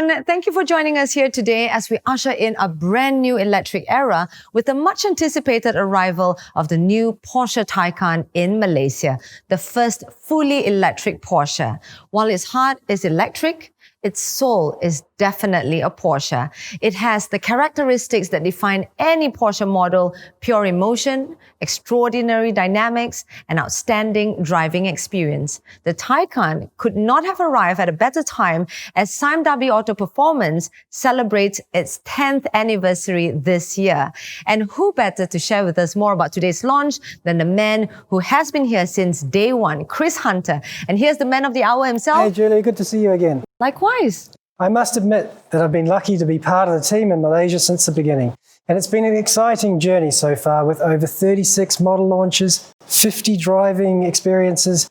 everyone. Thank you for joining us here today as we usher in a brand new electric era with the much anticipated arrival of the new Porsche Taycan in Malaysia, the first fully electric Porsche. While its heart is electric, its soul is definitely a Porsche. It has the characteristics that define any Porsche model: pure emotion, extraordinary dynamics, and outstanding driving experience. The Taycan could not have arrived at a better time as Sungai Auto Performance celebrates its 10th anniversary this year. And who better to share with us more about today's launch than the man who has been here since day one, Chris Hunter. And here's the man of the hour himself. Hey Julie, good to see you again. Likewise. I must admit that I've been lucky to be part of the team in Malaysia since the beginning. And it's been an exciting journey so far with over 36 model launches, 50 driving experiences,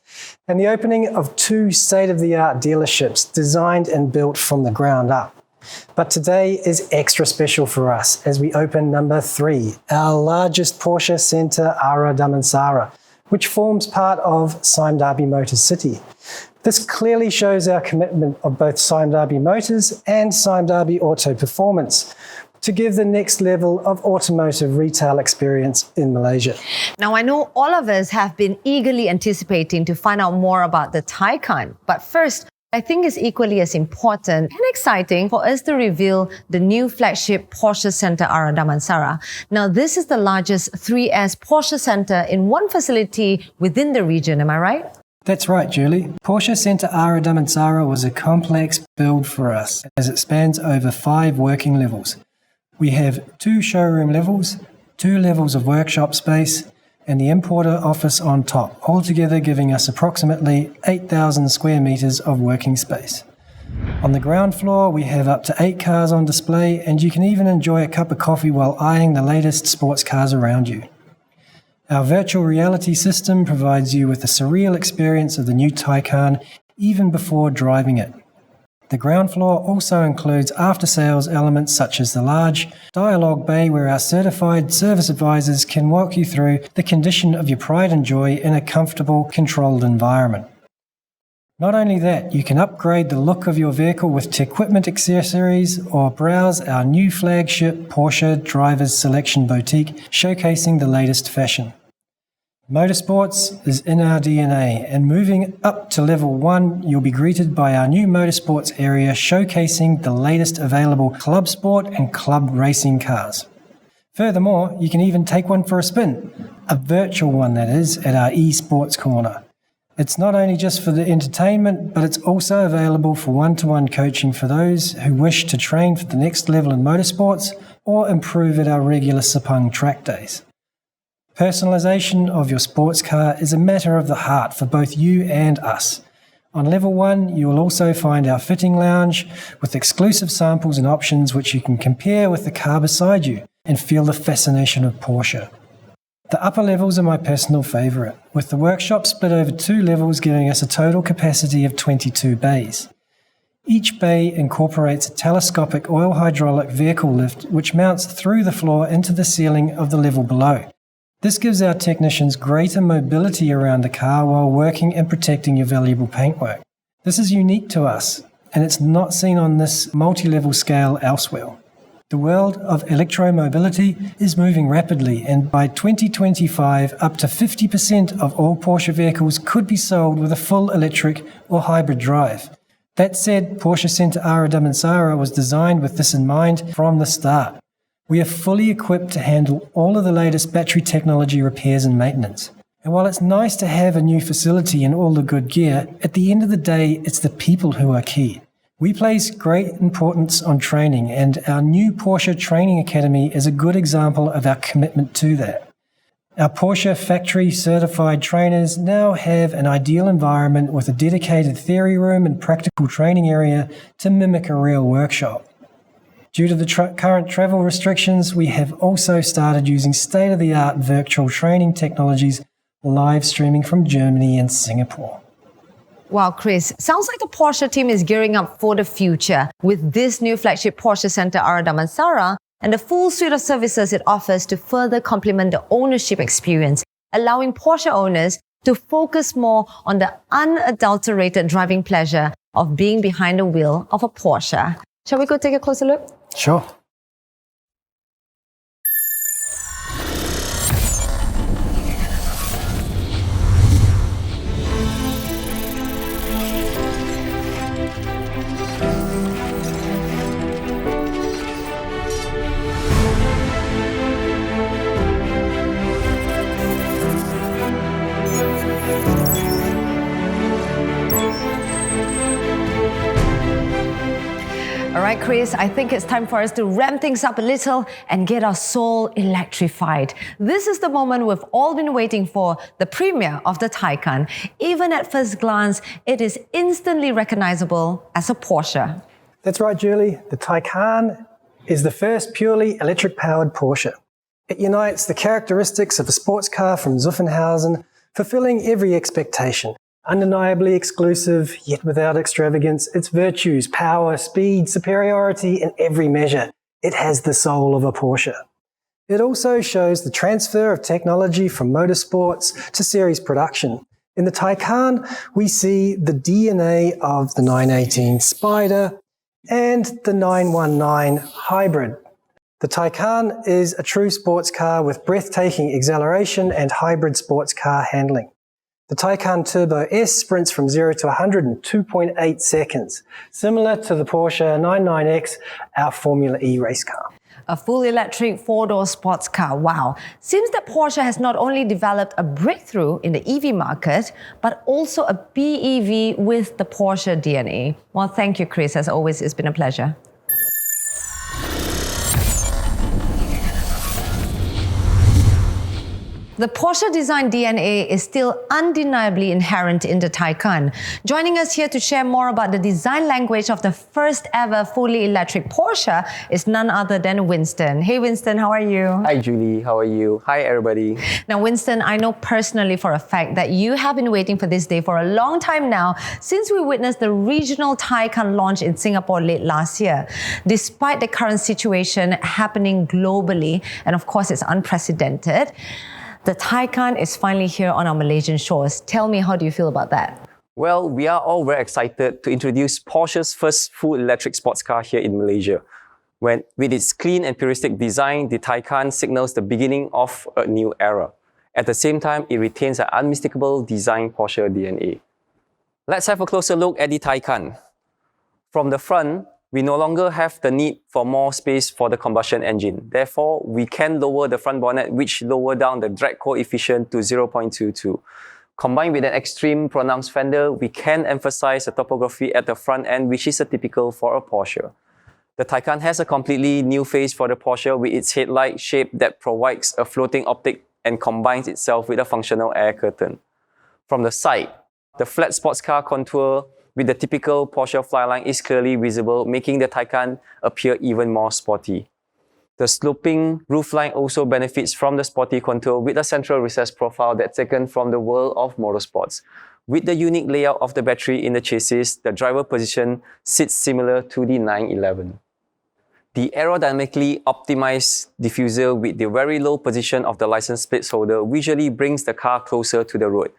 and the opening of 2 state-of-the-art dealerships designed and built from the ground up. But today is extra special for us as we open number 3, our largest Porsche Centre Damansara, which forms part of Sungai Motor City. This clearly shows our commitment of both Sungai Motors and Sungai Auto Performance to give the next level of automotive retail experience in Malaysia. Now, I know all of us have been eagerly anticipating to find out more about the Taycan. But first, I think it's equally as important and exciting for us to reveal the new flagship Porsche Centre Damansara. Now, this is the largest 3S Porsche Centre in one facility within the region, am I right? That's right, Julie. Porsche Centre Damansara was a complex build for us as it spans over 5 working levels. We have 2 showroom levels, 2 levels of workshop space, and the importer office on top, altogether giving us approximately 8,000 square metres of working space. On the ground floor, we have up to 8 cars on display, and you can even enjoy a cup of coffee while eyeing the latest sports cars around you. Our virtual reality system provides you with a surreal experience of the new Taycan even before driving it. The ground floor also includes after-sales elements such as the large dialogue bay where our certified service advisors can walk you through the condition of your pride and joy in a comfortable, controlled environment. Not only that, you can upgrade the look of your vehicle with equipment accessories or browse our new flagship Porsche Drivers Selection Boutique showcasing the latest fashion. Motorsports is in our DNA, and moving up to level 1, you'll be greeted by our new motorsports area showcasing the latest available club sport and club racing cars. Furthermore, you can even take one for a spin, a virtual one that is, at our eSports corner. It's not only just for the entertainment, but it's also available for one-to-one coaching for those who wish to train for the next level in motorsports or improve at our regular Sepang track days. Personalisation of your sports car is a matter of the heart for both you and us. On level 1, you will also find our fitting lounge with exclusive samples and options which you can compare with the car beside you and feel the fascination of Porsche. The upper levels are my personal favourite, with the workshop split over 2 levels giving us a total capacity of 22 bays. Each bay incorporates a telescopic oil-hydraulic vehicle lift which mounts through the floor into the ceiling of the level below. This gives our technicians greater mobility around the car while working and protecting your valuable paintwork. This is unique to us, and it's not seen on this multi-level scale elsewhere. The world of electromobility is moving rapidly, and by 2025, up to 50% of all Porsche vehicles could be sold with a full electric or hybrid drive. That said, Porsche Centre Damansara was designed with this in mind from the start. We are fully equipped to handle all of the latest battery technology repairs and maintenance. And while it's nice to have a new facility and all the good gear, at the end of the day, it's the people who are key. We place great importance on training, and our new Porsche Training Academy is a good example of our commitment to that. Our Porsche factory certified trainers now have an ideal environment with a dedicated theory room and practical training area to mimic a real workshop. Due to the current travel restrictions, we have also started using state-of-the-art virtual training technologies live streaming from Germany and Singapore. Wow, Chris, sounds like the Porsche team is gearing up for the future with this new flagship Porsche Centre Damansara and the full suite of services it offers to further complement the ownership experience, allowing Porsche owners to focus more on the unadulterated driving pleasure of being behind the wheel of a Porsche. Shall we go take a closer look? Sure. All right, Chris, I think it's time for us to ramp things up a little and get our soul electrified. This is the moment we've all been waiting for, the premiere of the Taycan. Even at first glance, it is instantly recognizable as a Porsche. That's right, Julie. The Taycan is the first purely electric-powered Porsche. It unites the characteristics of a sports car from Zuffenhausen, fulfilling every expectation. Undeniably exclusive, yet without extravagance, its virtues, power, speed, superiority in every measure. It has the soul of a Porsche. It also shows the transfer of technology from motorsports to series production. In the Taycan, we see the DNA of the 918 Spider and the 919 Hybrid. The Taycan is a true sports car with breathtaking acceleration and hybrid sports car handling. The Taycan Turbo S sprints from 0 to 100 in 2.8 seconds, similar to the Porsche 99X, our Formula E race car. A full electric four-door sports car. Wow. Seems that Porsche has not only developed a breakthrough in the EV market, but also a BEV with the Porsche DNA. Well, thank you, Chris. As always, it's been a pleasure. The Porsche design DNA is still undeniably inherent in the Taycan. Joining us here to share more about the design language of the first ever fully electric Porsche is none other than Winston. Hey Winston, how are you? Hi Julie, how are you? Hi everybody. Now Winston, I know personally for a fact that you have been waiting for this day for a long time now, since we witnessed the regional Taycan launch in Singapore late last year. Despite the current situation happening globally, and of course it's unprecedented, the Taycan is finally here on our Malaysian shores. Tell me, how do you feel about that? Well, we are all very excited to introduce Porsche's first full electric sports car here in Malaysia. With its clean and puristic design, the Taycan signals the beginning of a new era. At the same time, it retains an unmistakable design Porsche DNA. Let's have a closer look at the Taycan. From the front, we no longer have the need for more space for the combustion engine. Therefore, we can lower the front bonnet, which lower down the drag coefficient to 0.22. Combined with an extreme pronounced fender, we can emphasize the topography at the front end, which is typical for a Porsche. The Taycan has a completely new face for the Porsche with its headlight shape that provides a floating optic and combines itself with a functional air curtain. From the side, the flat sports car contour with the typical Porsche flyline is clearly visible, making the Taycan appear even more sporty. The sloping roofline also benefits from the sporty contour with a central recessed profile that's taken from the world of motorsports. With the unique layout of the battery in the chassis, the driver position sits similar to the 911. The aerodynamically optimized diffuser with the very low position of the license plate holder visually brings the car closer to the road,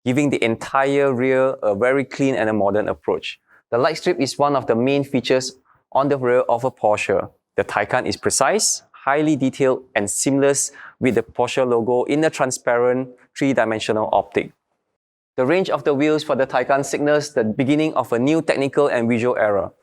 giving the entire rear a very clean and a modern approach. The light strip is one of the main features on the rear of a Porsche. The Taycan is precise, highly detailed, and seamless with the Porsche logo in a transparent three-dimensional optic. The range of the wheels for the Taycan signals the beginning of a new technical and visual era.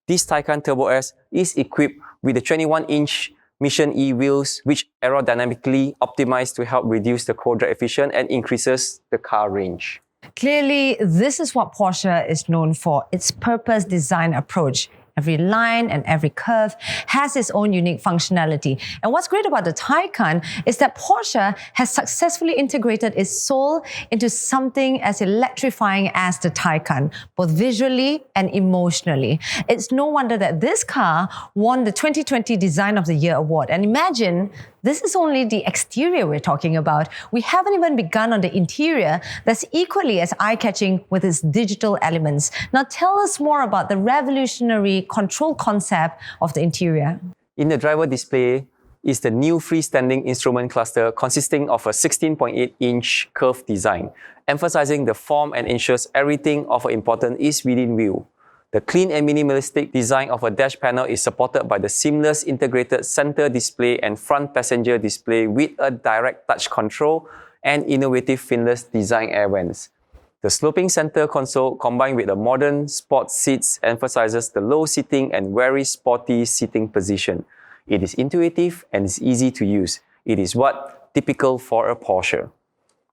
This Taycan Turbo S is equipped with the 21-inch Mission E wheels, which aerodynamically optimized to help reduce the core drag efficient and increases the car range. Clearly, this is what Porsche is known for, its purpose design approach. Every line and every curve has its own unique functionality. And what's great about the Taycan is that Porsche has successfully integrated its soul into something as electrifying as the Taycan, both visually and emotionally. It's no wonder that this car won the 2020 Design of the Year award. And imagine, this is only the exterior we're talking about. We haven't even begun on the interior that's equally as eye-catching with its digital elements. Now tell us more about the revolutionary control concept of the interior. In the driver display is the new freestanding instrument cluster consisting of a 16.8-inch curved design, emphasizing the form and ensures everything of importance is within view. The clean and minimalistic design of a dash panel is supported by the seamless integrated center display and front passenger display with a direct touch control and innovative finless design air vents. The sloping center console combined with the modern sports seats emphasizes the low seating and very sporty seating position. It is intuitive and is easy to use. It is typical for a Porsche.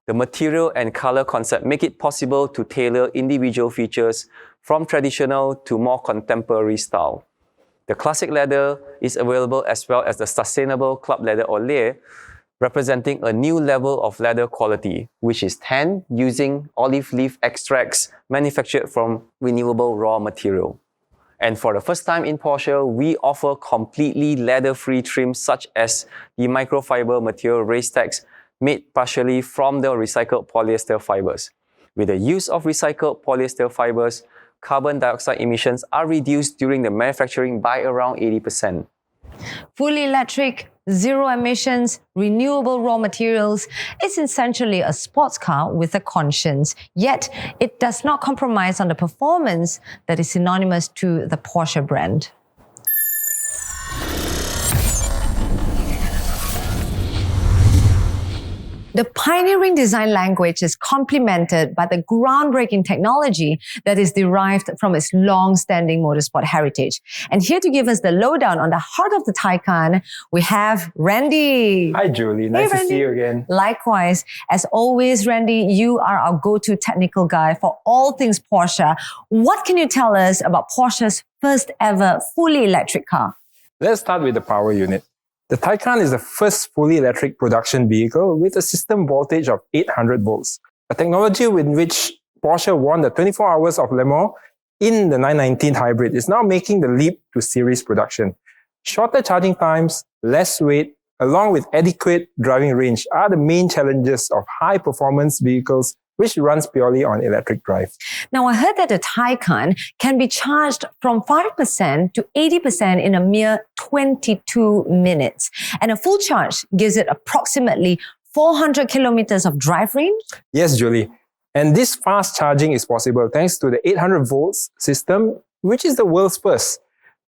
The material and color concept make it possible to tailor individual features from traditional to more contemporary style. The classic leather is available as well as the sustainable club leather or layer, representing a new level of leather quality, which is tanned using olive leaf extracts manufactured from renewable raw material. And for the first time in Porsche, we offer completely leather-free trims such as the microfiber material race tags made partially from the recycled polyester fibers. With the use of recycled polyester fibers, carbon dioxide emissions are reduced during the manufacturing by around 80%. Fully electric, zero emissions, renewable raw materials. It's essentially a sports car with a conscience. Yet, it does not compromise on the performance that is synonymous to the Porsche brand. The pioneering design language is complemented by the groundbreaking technology that is derived from its long-standing motorsport heritage. And here to give us the lowdown on the heart of the Taycan, we have Randy. Hi, Julie. Nice to see you again. Likewise. As always, Randy, you are our go-to technical guy for all things Porsche. What can you tell us about Porsche's first ever fully electric car? Let's start with the power unit. The Taycan is the first fully electric production vehicle with a system voltage of 800 volts, a technology with which Porsche won the 24 Hours of Le Mans in the 919 hybrid is now making the leap to series production. Shorter charging times, less weight, along with adequate driving range are the main challenges of high-performance vehicles which runs purely on electric drive. Now, I heard that the Taycan can be charged from 5% to 80% in a mere 22 minutes. And a full charge gives it approximately 400 kilometers of drive range? Yes, Julie. And this fast charging is possible thanks to the 800 volts system, which is the world's first.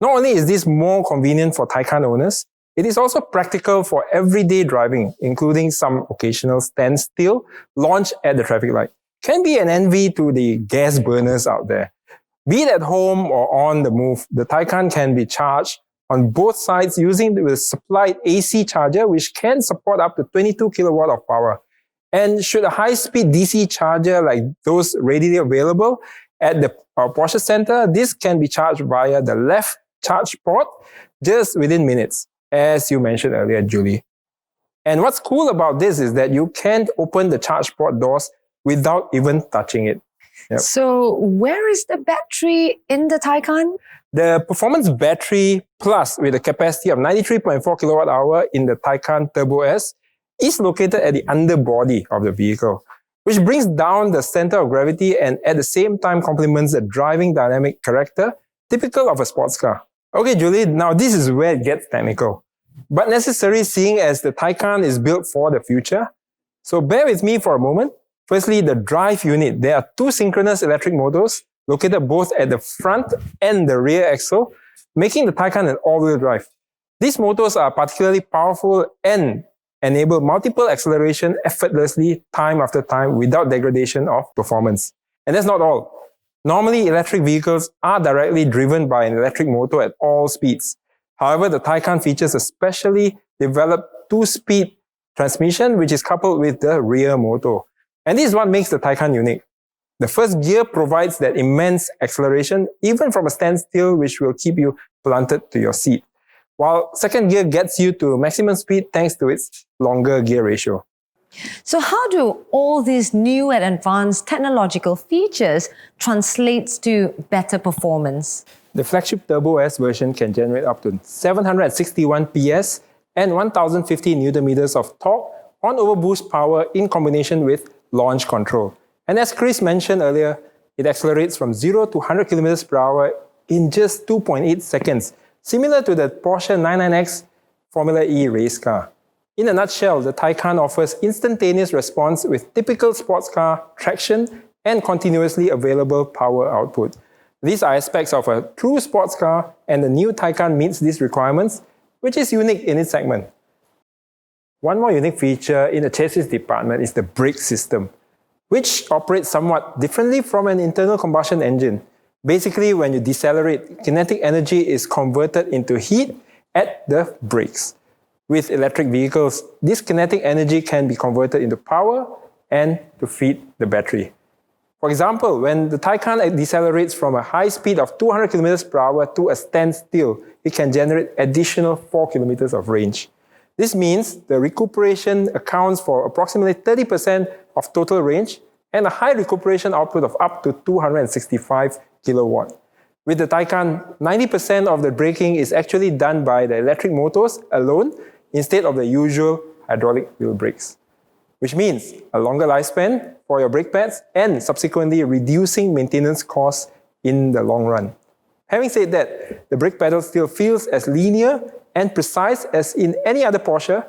Not only is this more convenient for Taycan owners, it is also practical for everyday driving, including some occasional standstill launch at the traffic light. Can be an envy to the gas burners out there. Be it at home or on the move, the Taycan can be charged on both sides using the supplied AC charger, which can support up to 22 kilowatt of power. And should a high-speed DC charger like those readily available at the Porsche Centre, this can be charged via the left charge port just within minutes, as you mentioned earlier, Julie. And what's cool about this is that you can't open the charge port doors without even touching it. Yep. So where is the battery in the Taycan? The performance battery plus with a capacity of 93.4 kilowatt hour in the Taycan Turbo S is located at the underbody of the vehicle, which brings down the center of gravity and at the same time complements the driving dynamic character typical of a sports car. Okay, Julie, now this is where it gets technical, but necessary seeing as the Taycan is built for the future. So bear with me for a moment. Firstly, the drive unit. There are two synchronous electric motors located both at the front and the rear axle, making the Taycan an all-wheel drive. These motors are particularly powerful and enable multiple acceleration effortlessly time after time without degradation of performance. And that's not all. Normally, electric vehicles are directly driven by an electric motor at all speeds. However, the Taycan features a specially developed two-speed transmission which is coupled with the rear motor. And this is what makes the Taycan unique. The first gear provides that immense acceleration even from a standstill which will keep you planted to your seat, while second gear gets you to maximum speed thanks to its longer gear ratio. So how do all these new and advanced technological features translate to better performance? The flagship Turbo S version can generate up to 761 PS and 1050 Nm of torque on overboost power in combination with launch control. And as Chris mentioned earlier, it accelerates from 0 to 100 km per hour in just 2.8 seconds, similar to the Porsche 99X Formula E race car. In a nutshell, the Taycan offers instantaneous response with typical sports car traction and continuously available power output. These are aspects of a true sports car, and the new Taycan meets these requirements, which is unique in its segment. One more unique feature in the chassis department is the brake system, which operates somewhat differently from an internal combustion engine. Basically, when you decelerate, kinetic energy is converted into heat at the brakes. With electric vehicles, this kinetic energy can be converted into power and to feed the battery. For example, when the Taycan decelerates from a high speed of 200 km per hour to a standstill, it can generate additional 4 km of range. This means the recuperation accounts for approximately 30% of total range and a high recuperation output of up to 265 kilowatt. With the Taycan, 90% of the braking is actually done by the electric motors alone instead of the usual hydraulic wheel brakes, which means a longer lifespan for your brake pads and subsequently reducing maintenance costs in the long run. Having said that, the brake pedal still feels as linear and precise as in any other Porsche,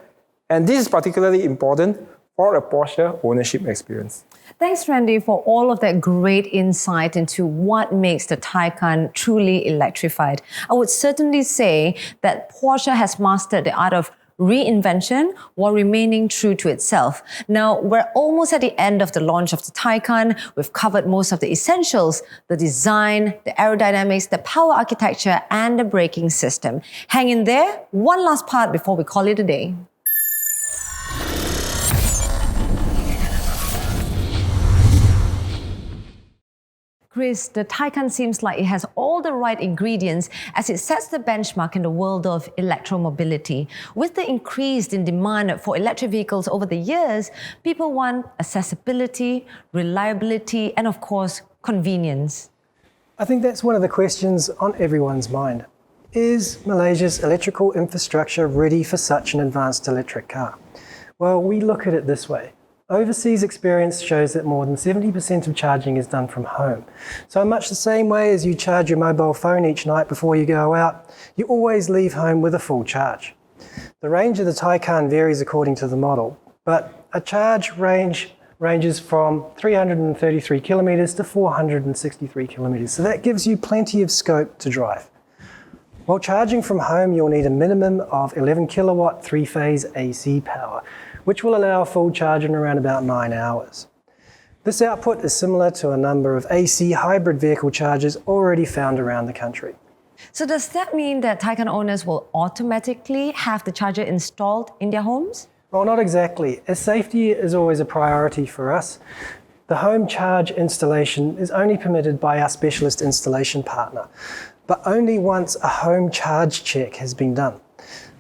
and this is particularly important for a Porsche ownership experience. Thanks, Randy, for all of that great insight into what makes the Taycan truly electrified. I would certainly say that Porsche has mastered the art of reinvention while remaining true to itself. Now, we're almost at the end of the launch of the Taycan. We've covered most of the essentials, the design, the aerodynamics, the power architecture, and the braking system. Hang in there. One last part before we call it a day. Chris, the Taycan seems like it has all the right ingredients as it sets the benchmark in the world of electromobility. With the increase in demand for electric vehicles over the years, people want accessibility, reliability, and of course, convenience. I think that's one of the questions on everyone's mind. Is Malaysia's electrical infrastructure ready for such an advanced electric car? Well, we look at it this way. Overseas experience shows that more than 70% of charging is done from home. So much the same way as you charge your mobile phone each night before you go out, you always leave home with a full charge. The range of the Taycan varies according to the model, but a charge ranges from 333 kilometres to 463 kilometres, so that gives you plenty of scope to drive. While charging from home, you'll need a minimum of 11 kilowatt three-phase AC power, which will allow a full charge in around about 9 hours. This output is similar to a number of AC hybrid vehicle chargers already found around the country. So does that mean that Taycan owners will automatically have the charger installed in their homes? Well, not exactly, as safety is always a priority for us. The home charge installation is only permitted by our specialist installation partner, but only once a home charge check has been done.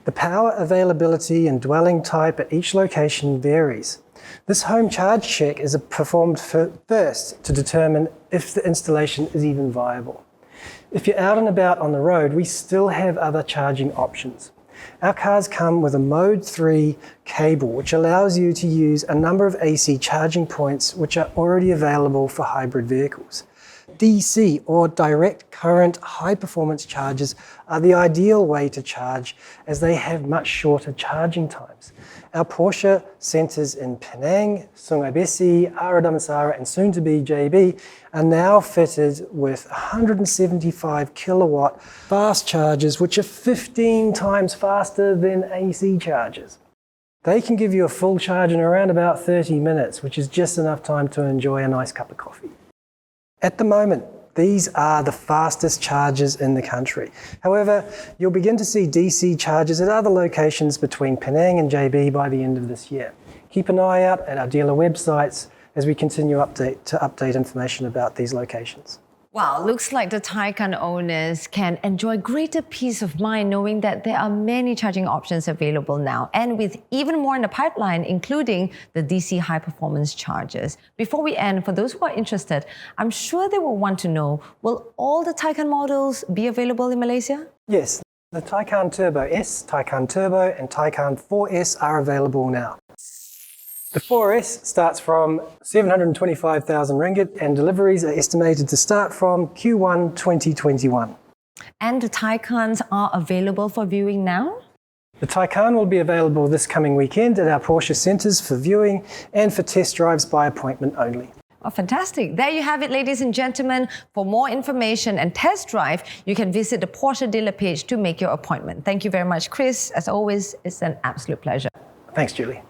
The power availability and dwelling type at each location varies. This home charge check is performed first to determine if the installation is even viable. If you're out and about on the road, we still have other charging options. Our cars come with a Mode 3 cable, which allows you to use a number of AC charging points which are already available for hybrid vehicles. DC or direct current high performance chargers are the ideal way to charge as they have much shorter charging times. Our Porsche Centres in Penang, Sungai, Besi, Damansara and soon to be JB are now fitted with 175 kilowatt fast chargers which are 15 times faster than AC chargers. They can give you a full charge in around about 30 minutes, which is just enough time to enjoy a nice cup of coffee. At the moment, these are the fastest chargers in the country. However, you'll begin to see DC chargers at other locations between Penang and JB by the end of this year. Keep an eye out at our dealer websites as we continue to update information about these locations. Wow, looks like the Taycan owners can enjoy greater peace of mind knowing that there are many charging options available now, and with even more in the pipeline, including the DC high-performance chargers. Before we end, for those who are interested, I'm sure they will want to know, will all the Taycan models be available in Malaysia? Yes, the Taycan Turbo S, Taycan Turbo and Taycan 4S are available now. The 4S starts from 725,000 ringgit and deliveries are estimated to start from Q1 2021. And the Taycans are available for viewing now? The Taycan will be available this coming weekend at our Porsche Centres for viewing and for test drives by appointment only. Oh, fantastic. There you have it, ladies and gentlemen. For more information and test drive, you can visit the Porsche dealer page to make your appointment. Thank you very much, Chris. As always, it's an absolute pleasure. Thanks, Julie.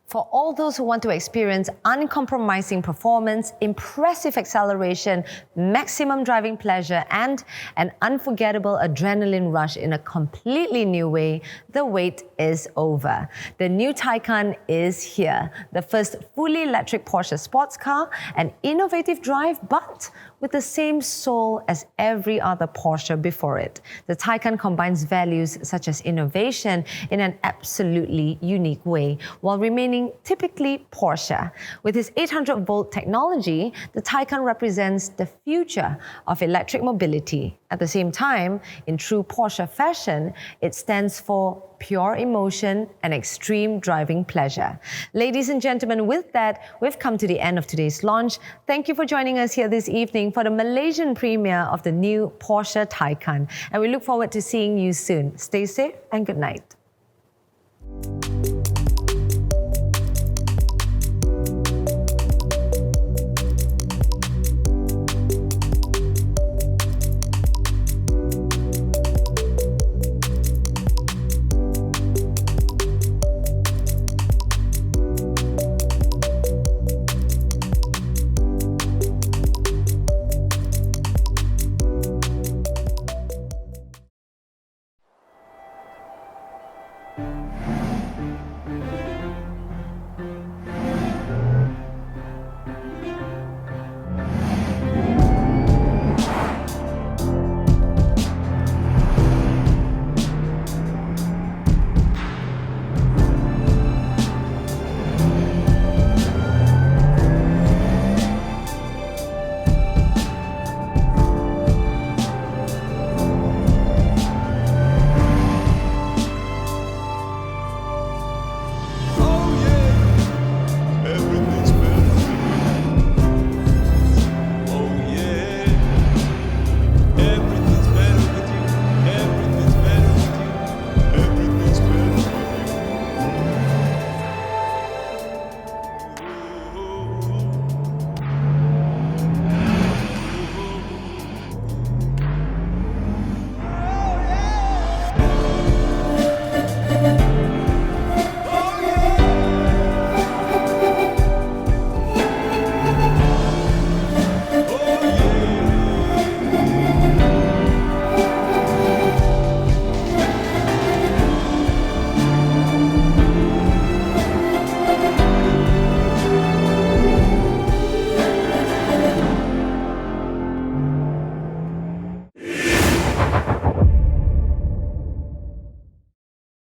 For all those who want to experience uncompromising performance, impressive acceleration, maximum driving pleasure, and an unforgettable adrenaline rush in a completely new way, the wait is over. The new Taycan is here. The first fully electric Porsche sports car, an innovative drive, but with the same soul as every other Porsche before it. The Taycan combines values such as innovation in an absolutely unique way, while remaining typically Porsche. With its 800-volt technology, the Taycan represents the future of electric mobility. At the same time, in true Porsche fashion, it stands for pure emotion and extreme driving pleasure. Ladies and gentlemen, with that, we've come to the end of today's launch. Thank you for joining us here this evening for the Malaysian premiere of the new Porsche Taycan. And we look forward to seeing you soon. Stay safe and good night.